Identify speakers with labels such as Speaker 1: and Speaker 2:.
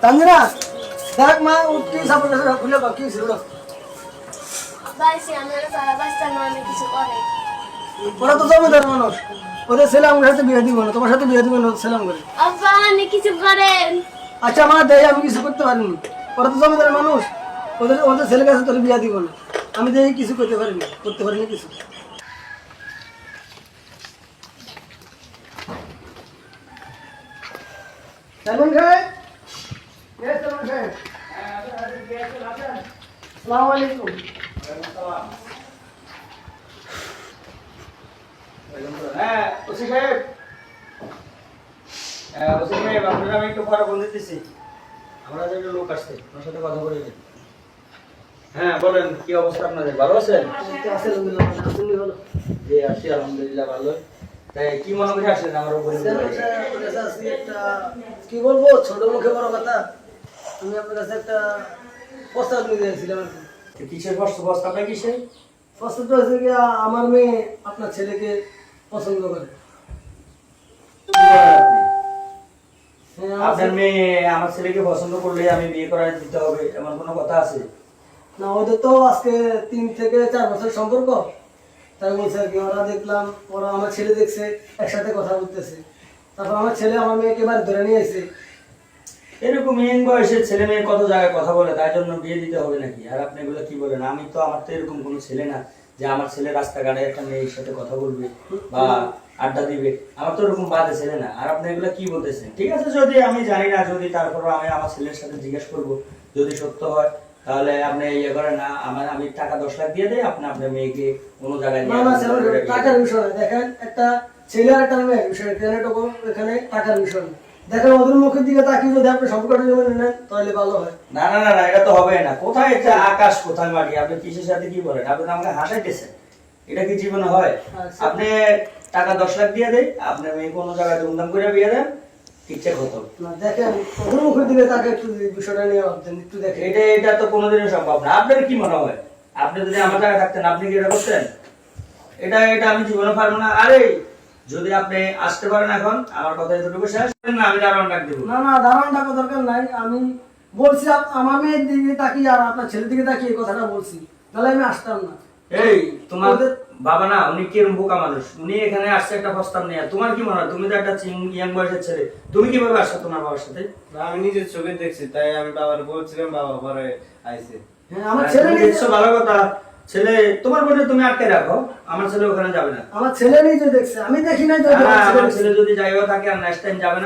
Speaker 1: তানজিরা দেখ মা উঠকি সাপোর্ট খুলে বাকি ছিল
Speaker 2: বাইসে আমার সারা বাচ্চা নয় কিছু করে
Speaker 1: ওরা তো জমিদার মানুষ ওদের ছেলে আমার সাথে বিয়ে দিব না তোমার সাথে বিয়ে দিব না সেলাম করে
Speaker 2: আব্বা আপনি কিছু করেন
Speaker 1: আচ্ছা মা দেখ আমি কিছু করতে পারিনি ওরা তো জমিদার মানুষ ওদের ওদের ছেলের কাছে তোর বিয়ে দিব না আমি দেখি কিছু করতে পারিনি কিছু সালমান খান সালমান খান আসসালামু আলাইকুম
Speaker 3: হ্যাঁ ওসি সাহেব ওসি সাহেব আপনারা আমি একটু পরে বলে দিতেছি আমরা যে একটা লোক আসছে ওনার সাথে কথা বলে নিই হ্যাঁ বলেন কি অবস্থা আপনাদের ভালো আছেন জি আছি আলহামদুলিল্লাহ ভালো তাই কি মনে করে আসলেন আমার উপরে
Speaker 1: কি বলবো ছোট মুখে বড় কথা আমি আপনার কাছে একটা প্রস্তাব নিয়ে যাচ্ছিলাম
Speaker 3: কিসের প্রস্তাবটা কিসের
Speaker 1: প্রস্তাবটা হচ্ছে কি আমার মেয়ে আপনার ছেলেকে পছন্দ করে
Speaker 3: আপনার মেয়ে আমার ছেলেকে পছন্দ করলে আমি বিয়ে করার দিতে হবে এমন কোনো কথা আছে
Speaker 1: না ওদের তো আজকে 3 থেকে 4 বছর সম্পর্ক তাই বলছে আর কি ওরা দেখলাম ওরা আমার ছেলে দেখছে একসাথে কথা বলতেছে তারপর আমার ছেলে আমার মেয়েকে এবার ধরে নিয়ে এসে
Speaker 3: এরকম ইয়ং বয়সের ছেলে মেয়ে কত জায়গায় কথা বলে তাই জন্য বিয়ে দিতে হবে নাকি আর আপনি এগুলো কি বলেন আমি তো আমার তো এরকম কোনো ছেলে না যে আমার ছেলে রাস্তাঘাটে একটা মেয়ের সাথে কথা বলবে বা আড্ডা দিবে আমার তো এরকম বাজে ছেলে না আর আপনি এগুলো কি বলতেছেন ঠিক আছে যদি আমি জানি না যদি তারপর আমি আমার ছেলের সাথে জিজ্ঞেস করব যদি সত্য হয় তাহলে আপনি ইয়ে করেন না আমি টাকা 10 লাখ দিয়ে দেই আপনি আপনার মেয়েকে কোনো জায়গায়
Speaker 1: না না স্যার টাকার বিষয় না দেখেন একটা ছেলে আর একটা মেয়ের বিষয় এখানে টাকার বিষয় না দেখেন ওদের মুখের দিকে তাকিয়ে যদি আপনি সম্পর্কটা জমে নেন তাহলে ভালো হয়
Speaker 3: না না না না এটা তো হবে না কোথায় এটা আকাশ কোথায় মাটি আপনি কিসের সাথে কি বলেন আপনি তো আমাকে হাসাইতেছেন এটা কি জীবনে হয় আপনি টাকা 10 লাখ দিয়ে দেই আপনি মেয়ে কোনো জায়গায় ধুমধাম করে বিয়ে দেন ইচ্ছে হতো
Speaker 1: না দেখেন ওদের মুখের দিকে তাকিয়ে একটু বিষয়টা নিয়ে ভাবতেন একটু দেখেন
Speaker 3: এটা তো কোনোদিনই সম্ভব না আপনার কি মনে হয় আপনি যদি আমার জায়গায় থাকতেন আপনি কি এটা করতেন এটা আমি জীবনে পারবো না আরে যদি আপনি আসতে পারেন এখন আমার কথা এতটুকু শেষ না আমি দারোয়ান ডাক দেবো
Speaker 1: না না দারোয়ান ডাকা দরকার নাই আমি বলছি আমার মেয়ের দিকে তাকিয়ে আর আপনার ছেলের দিকে তাকিয়ে এই কথাটা বলছি তাহলে আমি আসতাম না
Speaker 3: এই তোমার বাবা না উনি কিরম বোকা মানুষ উনি এখানে আসছে একটা প্রস্তাব নিয়ে তোমার কি মনে হয় তুমি তো একটা ইয়াং বয়সের ছেলে তুমি কিভাবে আসছো তোমার বাবার সাথে
Speaker 4: আমি নিজের চোখে দেখছি তাই আমি বাবার বলছিলাম বাবা পরে আইছে
Speaker 1: হ্যাঁ আমার ছেলে
Speaker 3: দেখছো ভালো কথা ছেলে তোমার বোঝে তুমি আটকে রাখো আমার ছেলে ওখানে যাবে না
Speaker 1: আমার ছেলে নিজে দেখছে আমি দেখি নাই তো
Speaker 3: আমার ছেলে যদি যাইও থাকে আর নেক্সট টাইম যাবে না